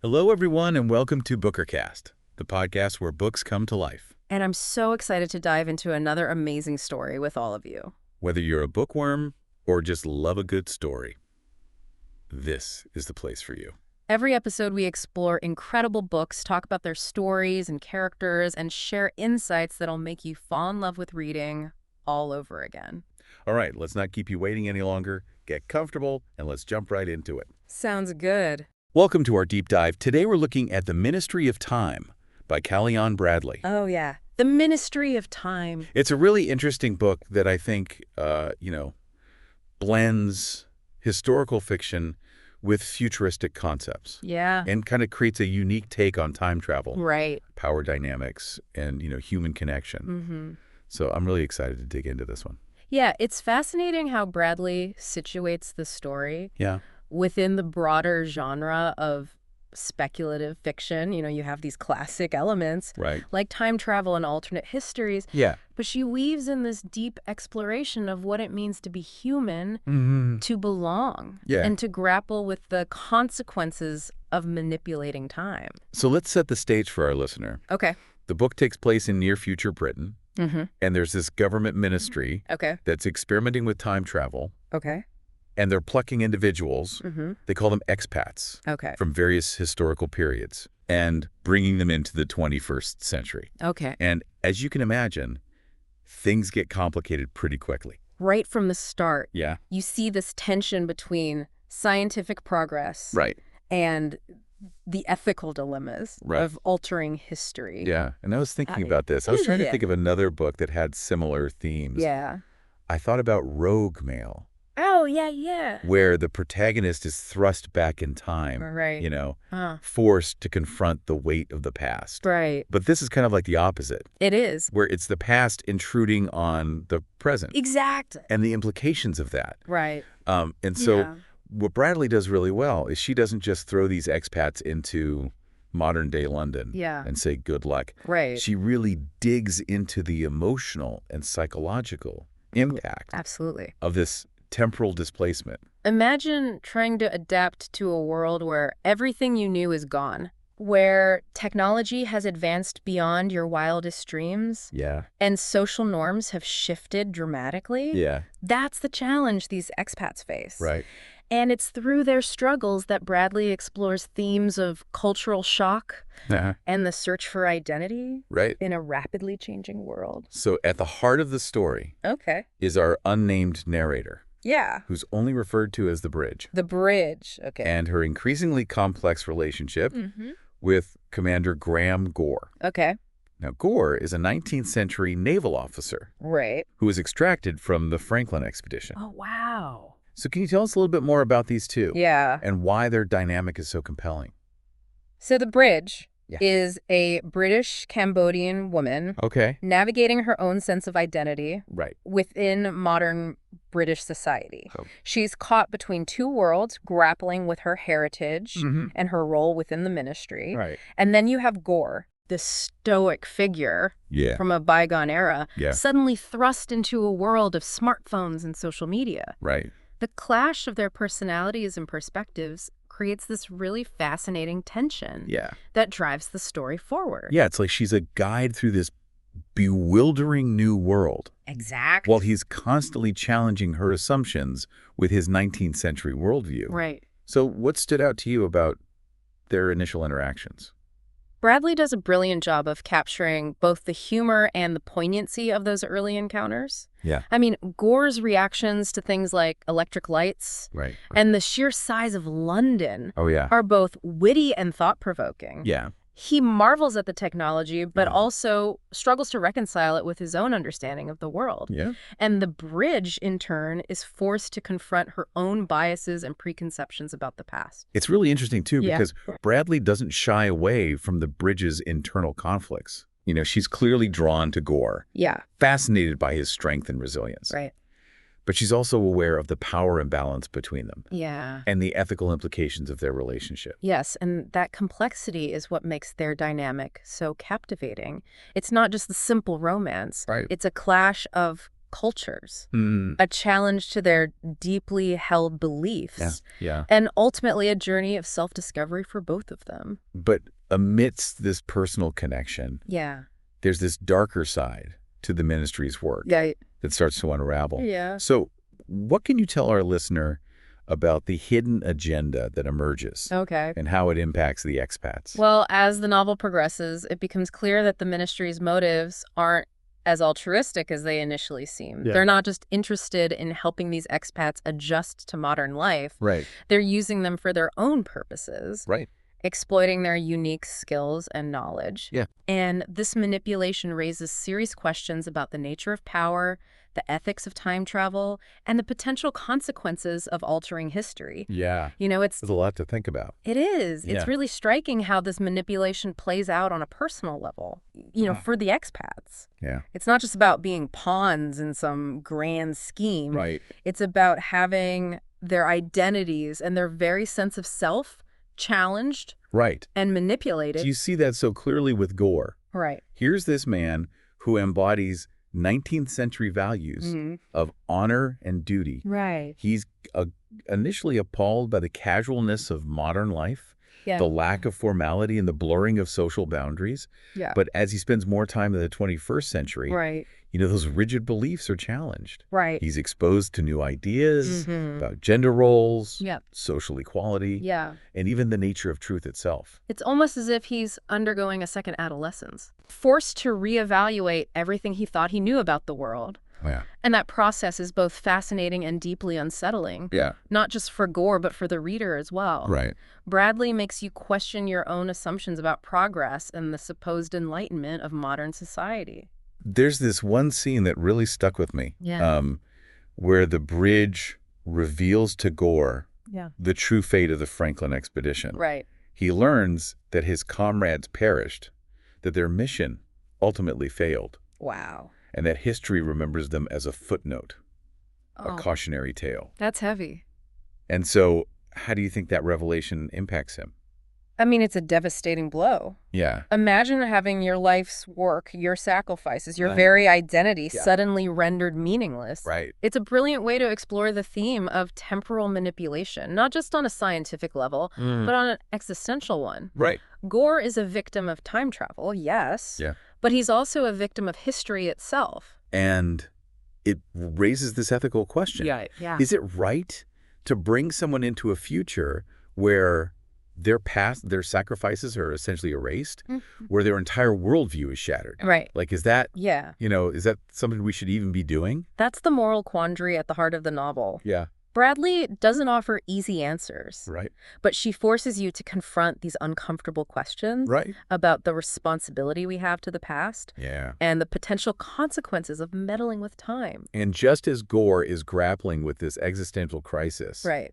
Hello, everyone, and welcome to Bookercast, the podcast where books come to life. And I'm so excited to dive into another amazing story with all of you. Whether you're a bookworm or just love a good story, this is the place for you. Every episode, we explore incredible books, talk about their stories and characters, and share insights that'll make you fall in love with reading all over again. All right, let's not keep you waiting any longer. Get comfortable, and let's jump right into it. Sounds good. Welcome to our deep dive. Today we're looking at The Ministry of Time by Kaliane Bradley. Oh, yeah. The Ministry of Time. It's a really interesting book that I think, blends historical fiction with futuristic concepts. Yeah. And kind of creates a unique take on time travel. Right. Power dynamics and, human connection. Mm-hmm. So I'm really excited to dig into this one. Yeah, it's fascinating how Bradley situates the story Yeah. within the broader genre of speculative fiction. You have these classic elements Right. like time travel and alternate histories. Yeah. But she weaves in this deep exploration of what it means to be human, Mm-hmm. to belong, Yeah. and to grapple with the consequences of manipulating time. So let's set the stage for our listener. Okay. The book takes place in near future Britain, Mm-hmm. and there's this government ministry Okay. that's experimenting with time travel, Okay. and they're plucking individuals. Mm-hmm. They call them expats Okay. from various historical periods and bringing them into the 21st century. Okay. And as you can imagine, things get complicated pretty quickly. Right from the start, Yeah. you see this tension between scientific progress Right. and the ethical dilemmas Right. of altering history. Yeah. And I was thinking I- about this. I was trying to yeah. think of another book that had similar themes. Yeah. I thought about Rogue Mail, Oh, yeah. where the protagonist is thrust back in time, Right. forced to confront the weight of the past. Right. But this is kind of like the opposite, It is. where it's the past intruding on the present Exactly. and the implications of that. Right. And so Yeah. what Bradley does really well is she doesn't just throw these expats into modern-day London Yeah. and say good luck. Right. She really digs into the emotional and psychological impact Absolutely. of this temporal displacement. Imagine trying to adapt to a world where everything you knew is gone, where technology has advanced beyond your wildest dreams Yeah. and social norms have shifted dramatically. Yeah. That's the challenge these expats face. Right. And it's through their struggles that Bradley explores themes of cultural shock and the search for identity Right. in a rapidly changing world. So at the heart of the story Okay. is our unnamed narrator, Yeah. who's only referred to as the Bridge, The bridge. Okay. and her increasingly complex relationship Mm-hmm. with Commander Graham Gore. Okay. Now, Gore is a 19th century naval officer Right. who was extracted from the Franklin expedition. Oh, wow. So can you tell us a little bit more about these two? Yeah. And why their dynamic is so compelling? So the bridge Yeah. is a British Cambodian woman Okay. navigating her own sense of identity Right. within modern British society. Oh. She's caught between two worlds, grappling with her heritage Mhm. and her role within the ministry. Right. And then you have Gore, this stoic figure Yeah. from a bygone era, Yeah. suddenly thrust into a world of smartphones and social media. Right. The clash of their personalities and perspectives creates this really fascinating tension Yeah. that drives the story forward. Yeah, it's like she's a guide through this bewildering new world Exactly. while he's constantly challenging her assumptions with his 19th century worldview. Right. So what stood out to you about their initial interactions? Bradley does a brilliant job of capturing both the humor and the poignancy of those early encounters. Yeah. I mean, Gore's reactions to things like electric lights Right. and the sheer size of London Oh, yeah. are both witty and thought-provoking. Yeah. He marvels at the technology, but Uh-huh. also struggles to reconcile it with his own understanding of the world. Yeah. And the bridge, in turn, is forced to confront her own biases and preconceptions about the past. It's really interesting, too, Yeah. because Bradley doesn't shy away from the Bridge's internal conflicts. She's clearly drawn to Gore, Yeah, fascinated by his strength and resilience. right. But she's also aware of the power imbalance between them Yeah. and the ethical implications of their relationship. Yes, and that complexity is what makes their dynamic so captivating. It's not just the simple romance. Right. It's a clash of cultures, Mm. a challenge to their deeply held Yeah. beliefs, Yeah. and ultimately a journey of self-discovery for both of them. But amidst this personal connection, Yeah. there's this darker side to the ministry's work Yeah. that starts to unravel. Yeah. So what can you tell our listener about the hidden agenda that emerges Okay. and how it impacts the expats? Well, as the novel progresses, it becomes clear that the ministry's motives aren't as altruistic as they initially seem. Yeah. They're not just interested in helping these expats adjust to modern life. Right. They're using them for their own purposes, Right. exploiting their unique skills and knowledge. Yeah. And this manipulation raises serious questions about the nature of power, the ethics of time travel, and the potential consequences of altering history. Yeah. You know, There's a lot to think about. it is. Yeah. It's really striking how this manipulation plays out on a personal level, for the expats. Yeah. It's not just about being pawns in some grand scheme. Right. It's about having their identities and their very sense of self challenged Right. and manipulated. You see that so clearly with Gore. Right. Here's this man who embodies 19th century values of honor and duty. Right. He's initially appalled by the casualness of modern life, Yeah. the lack of formality and the blurring of social boundaries. Yeah. But as he spends more time in the 21st century, Right. those rigid beliefs are challenged. Right. He's exposed to new ideas Mhm. about gender roles, Yep. social equality, Yeah. and even the nature of truth itself. It's almost as if he's undergoing a second adolescence, forced to reevaluate everything he thought he knew about the world. Yeah. And that process is both fascinating and deeply unsettling, Yeah. not just for Gore, but for the reader as well. Right. Bradley makes you question your own assumptions about progress and the supposed enlightenment of modern society. There's this one scene that really stuck with me. Yeah. Where the bridge reveals to Gore Yeah. the true fate of the Franklin expedition. Right. He learns that his comrades perished, that their mission ultimately failed, Wow. and that history remembers them as a footnote, a Oh, cautionary tale. that's heavy. And so how do you think that revelation impacts him? I mean, it's a devastating blow. Yeah. Imagine having your life's work, your sacrifices, your Right. very identity Yeah. suddenly rendered meaningless. Right. It's a brilliant way to explore the theme of temporal manipulation, not just on a scientific level, but on an existential one. Right. Gore is a victim of time travel, yes, Yeah. but he's also a victim of history itself. And it raises this ethical question. Yeah. Is it right to bring someone into a future where their sacrifices are essentially erased, where their entire worldview is shattered? Right. Like, is that, Yeah. is that something we should even be doing? That's the moral quandary at the heart of the novel. Yeah. Bradley doesn't offer easy answers, Right. but she forces you to confront these uncomfortable questions Right. about the responsibility we have to the past Yeah. and the potential consequences of meddling with time. And just as Gore is grappling with this existential crisis, Right.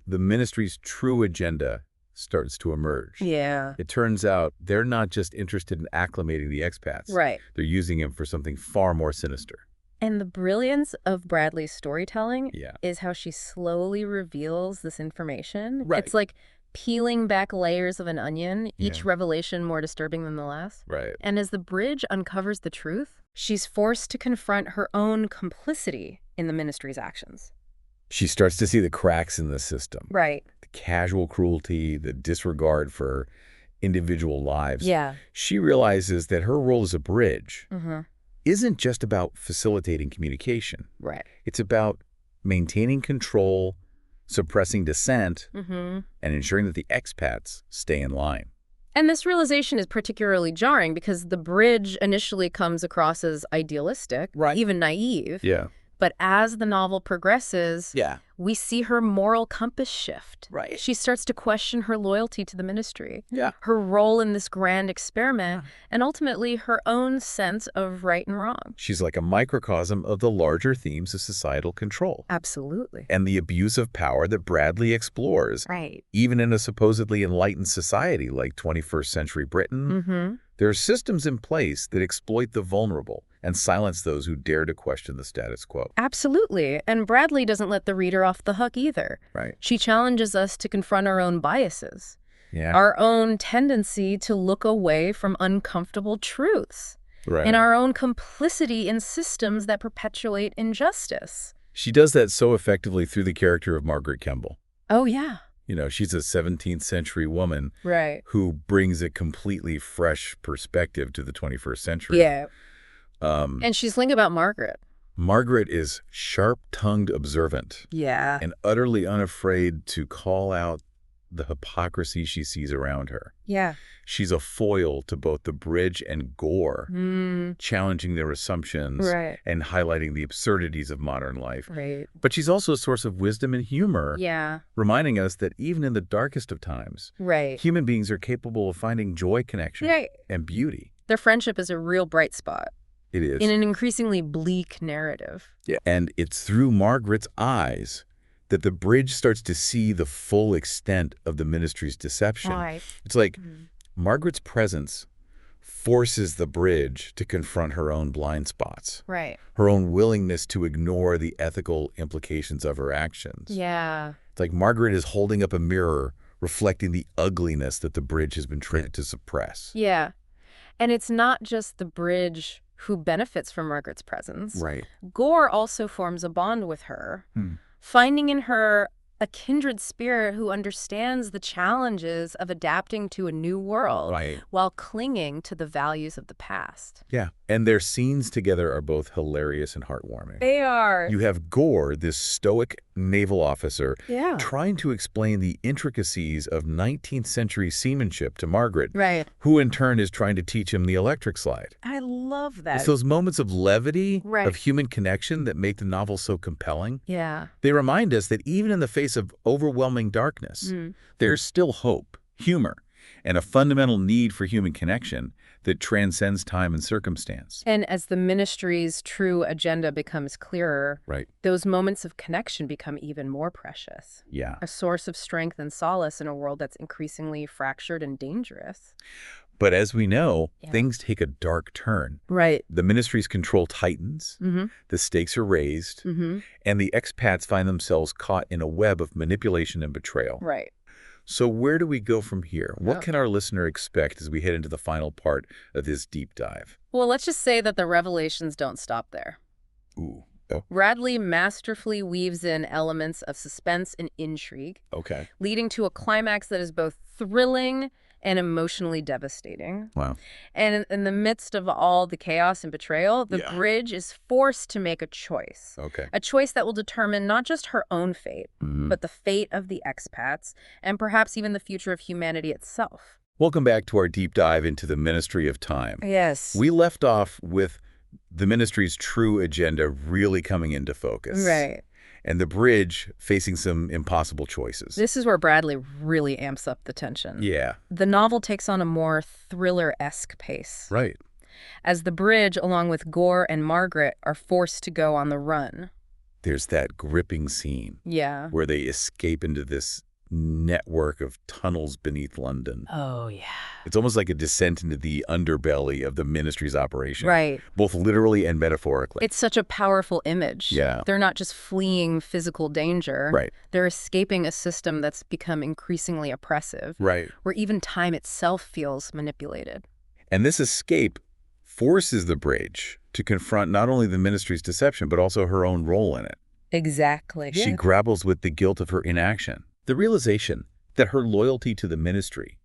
the ministry's true agenda starts to emerge. Yeah. It turns out they're not just interested in acclimating the expats. Right. They're using them for something far more sinister. And the brilliance of Bradley's storytelling Yeah. is how she slowly reveals this information. Right. It's like peeling back layers of an onion, each Yeah. revelation more disturbing than the last. Right. And as the bridge uncovers the truth, she's forced to confront her own complicity in the ministry's actions. She starts to see the cracks in the system. Right. The casual cruelty, the disregard for individual lives. Yeah. She realizes that her role as a bridge Mm-hmm. isn't just about facilitating communication. Right. It's about maintaining control, suppressing dissent, Mm-hmm. and ensuring that the expats stay in line. And this realization is particularly jarring because the bridge initially comes across as idealistic, Right. even naive. Yeah. But as the novel progresses, Yeah. we see her moral compass shift. Right. She starts to question her loyalty to the ministry, Yeah. her role in this grand experiment, and ultimately her own sense of right and wrong. She's like a microcosm of the larger themes of societal control Absolutely. and the abuse of power that Bradley explores. Right. Even in a supposedly enlightened society like 21st century Britain, Mm-hmm. there are systems in place that exploit the vulnerable and silence those who dare to question the status quo. Absolutely. And Bradley doesn't let the reader off the hook either. Right. She challenges us to confront our own biases, Yeah. our own tendency to look away from uncomfortable truths. Right. and our own complicity in systems that perpetuate injustice. She does that so effectively through the character of Margaret Kemble. Oh, yeah. She's a 17th century woman Right. who brings a completely fresh perspective to the 21st century. Yeah. Um, And she's thinking about Margaret. Margaret is sharp-tongued observant Yeah. and utterly unafraid to call out the hypocrisy she sees around her. Yeah. She's a foil to both the Bridge and Gore, Mm, challenging their assumptions right. and highlighting the absurdities of modern life. Right. But she's also a source of wisdom and humor, Yeah. reminding us that even in the darkest of times, Right. human beings are capable of finding joy, connection, Right. and beauty. Their friendship is a real bright spot It is. in an increasingly bleak narrative. Yeah. And it's through Margaret's eyes that the Bridge starts to see the full extent of the ministry's deception. Right. It's like Margaret's presence forces the Bridge to confront her own blind spots, Right. her own willingness to ignore the ethical implications of her actions. Yeah. It's like Margaret is holding up a mirror reflecting the ugliness that the Bridge has been trained to suppress. Yeah. And it's not just the Bridge who benefits from Margaret's presence. Right. Gore also forms a bond with her, Hmm. finding in her a kindred spirit who understands the challenges of adapting to a new world Right. while clinging to the values of the past. Yeah. And their scenes together are both hilarious and heartwarming. They are. You have Gore, this stoic naval officer, Yeah. trying to explain the intricacies of 19th century seamanship to Margaret, Right. who in turn is trying to teach him the electric slide. I love that. It's those moments of levity, Right. of human connection that make the novel so compelling. Yeah. They remind us that even in the face of overwhelming darkness, there's still hope, humor, and a fundamental need for human connection that transcends time and circumstance. And as the ministry's true agenda becomes clearer, Right. those moments of connection become even more precious. Yeah. A source of strength and solace in a world that's increasingly fractured and dangerous. But as we know, Yeah. things take a dark turn. Right. The ministry's control tightens, the stakes are raised, and the expats find themselves caught in a web of manipulation and betrayal. Right. So where do we go from here? What Yeah. can our listener expect as we head into the final part of this deep dive? Well, let's just say that the revelations don't stop there. Ooh. Oh, Bradley masterfully weaves in elements of suspense and intrigue, okay. leading to a climax that is both thrilling and emotionally devastating. Wow. And in the midst of all the chaos and betrayal, the Yeah. Bridge is forced to make a choice. Okay. A choice that will determine not just her own fate, but the fate of the expats, and perhaps even the future of humanity itself. Welcome back to our deep dive into the Ministry of Time. Yes. We left off with the ministry's true agenda really coming into focus. Right. And the Bridge facing some impossible choices. This is where Bradley really amps up the tension. Yeah. The novel takes on a more thriller-esque pace, Right. as the Bridge, along with Gore and Margaret, are forced to go on the run. There's that gripping scene Yeah. where they escape into this network of tunnels beneath London. Oh, yeah. It's almost like a descent into the underbelly of the ministry's operation. Right. Both literally and metaphorically. It's such a powerful image. Yeah. They're not just fleeing physical danger. Right. They're escaping a system that's become increasingly oppressive, Right. where even time itself feels manipulated. And this escape forces the Bridge to confront not only the ministry's deception, but also her own role in it. Exactly. She grapples with the guilt of her inaction. The realization that her loyalty to the ministry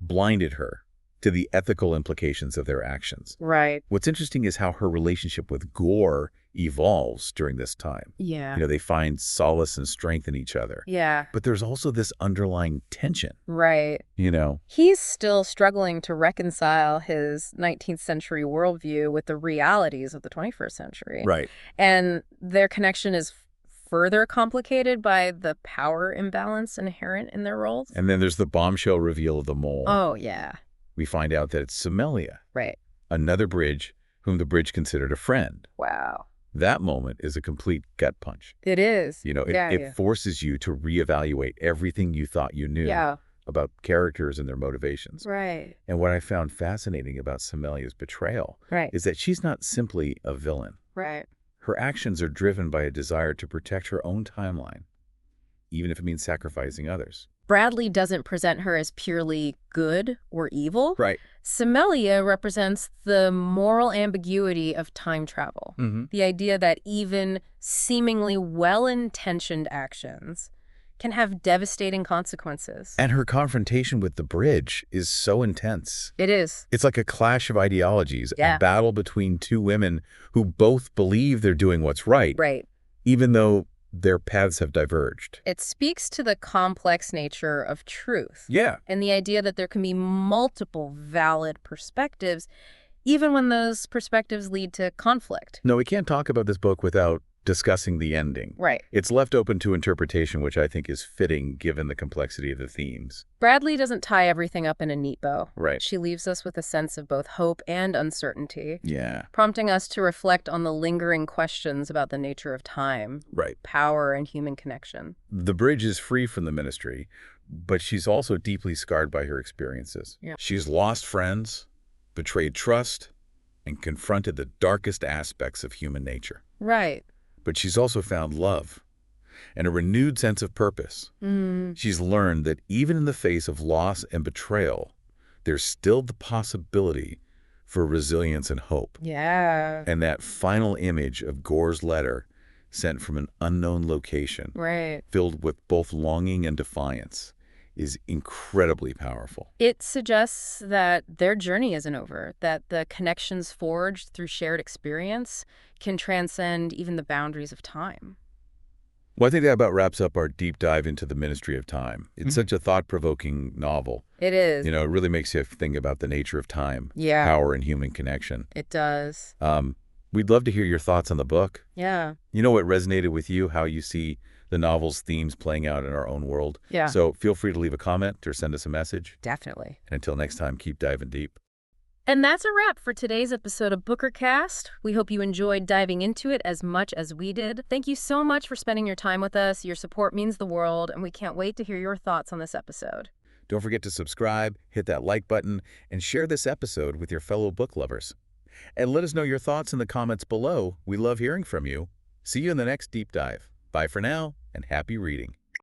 blinded her to the ethical implications of their actions. Right. What's interesting is how her relationship with Gore evolves during this time. Yeah. They find solace and strength in each other. Yeah. But there's also this underlying tension, Right. He's still struggling to reconcile his 19th century worldview with the realities of the 21st century. Right. And their connection is further complicated by the power imbalance inherent in their roles. And then there's the bombshell reveal of the mole. Oh, yeah. We find out that it's Semelia, Right. another Bridge whom the Bridge considered a friend. Wow. That moment is a complete gut punch. It is. It forces you to reevaluate everything you thought you knew about characters and their motivations. Right. And what I found fascinating about Semelia's betrayal Right. is that she's not simply a villain. Right. Her actions are driven by a desire to protect her own timeline, even if it means sacrificing others. Bradley doesn't present her as purely good or evil. Right. Semelia represents the moral ambiguity of time travel. The idea that even seemingly well-intentioned actions can have devastating consequences. And her confrontation with the bridge is so intense. It is. It's like a clash of ideologies, Yeah. a battle between two women who both believe they're doing what's right, Right. even though their paths have diverged. It speaks to the complex nature of truth. Yeah. And the idea that there can be multiple valid perspectives, even when those perspectives lead to conflict. No, we can't talk about this book without discussing the ending. Right. It's left open to interpretation, which I think is fitting given the complexity of the themes. Bradley doesn't tie everything up in a neat bow. Right. She leaves us with a sense of both hope and uncertainty, Yeah. prompting us to reflect on the lingering questions about the nature of time, Right. power, and human connection. The bridge is free from the ministry, but she's also deeply scarred by her experiences. Yeah. She's lost friends, betrayed trust, and confronted the darkest aspects of human nature. Right. But she's also found love and a renewed sense of purpose. She's learned that even in the face of loss and betrayal, there's still the possibility for resilience and hope. Yeah. And that final image of Gore's letter sent from an unknown location, Right. filled with both longing and defiance, is incredibly powerful. It suggests that their journey isn't over, that the connections forged through shared experience can transcend even the boundaries of time. Well, I think that about wraps up our deep dive into the Ministry of Time. It's such a thought-provoking novel. It is. You know, it really makes you think about the nature of time, Yeah. power, and human connection. It does. We'd love to hear your thoughts on the book. Yeah. You know what resonated with you, how you see the novel's themes playing out in our own world. Yeah. So feel free to leave a comment or send us a message. Definitely. And until next time, keep diving deep. And that's a wrap for today's episode of BookerCast. We hope you enjoyed diving into it as much as we did. Thank you so much for spending your time with us. Your support means the world, and we can't wait to hear your thoughts on this episode. Don't forget to subscribe, hit that like button, and share this episode with your fellow book lovers. And let us know your thoughts in the comments below. We love hearing from you. See you in the next deep dive. Bye for now, and happy reading.